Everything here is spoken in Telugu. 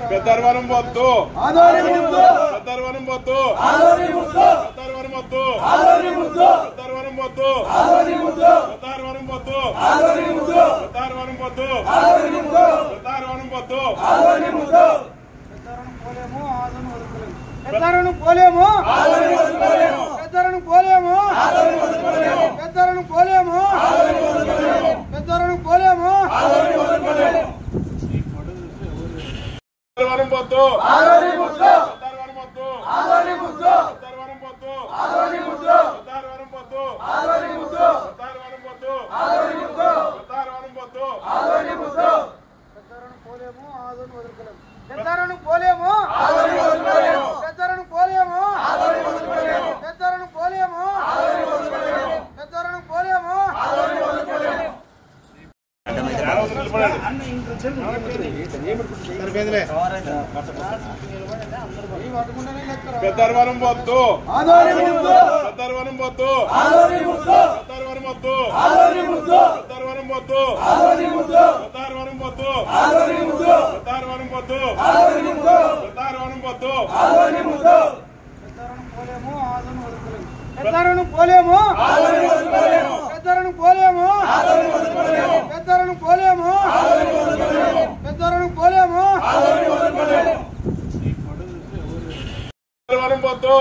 పెద్దరవరం వద్దు పెద్దరవరం వద్దు పెద్దరవరం వద్దు పెద్దరవరం వద్దు పెద్దరవరం వద్దు పెద్దరవరం వద్దు పెద్దరవరం వద్దు పెద్దరను పోలేము పెద్దరను పోలేము పెద్దరను పోలేము పెద్దరను పోలేము పెద్దరవరం వద్దు పెద్దరవరం వద్దు పెద్దరవరం వద్దు పెద్దరవరం వద్దు పెద్దరవరం వద్దు పెద్దరవరం వద్దు పెద్దరను పోలేము ఆదోని వదులుకోలేము పెద్దరను పోలేము పెద్దరను పోలేము పెద్దరను పోలేము పెద్దరను పోలేము పెద్దరవరం వద్దు పెద్దరవరం వద్దు పెద్దరవరం వద్దు పెద్దరవరం వద్దు పెద్దరవరం వద్దు పెద్దరవరం వద్దు పెద్దరవరం వద్దు పెద్దరను పోలేము పెద్దరను పోలేము పెద్దరను పోలేము పెద్దరను పోలేము పెద్దరవరం వద్దు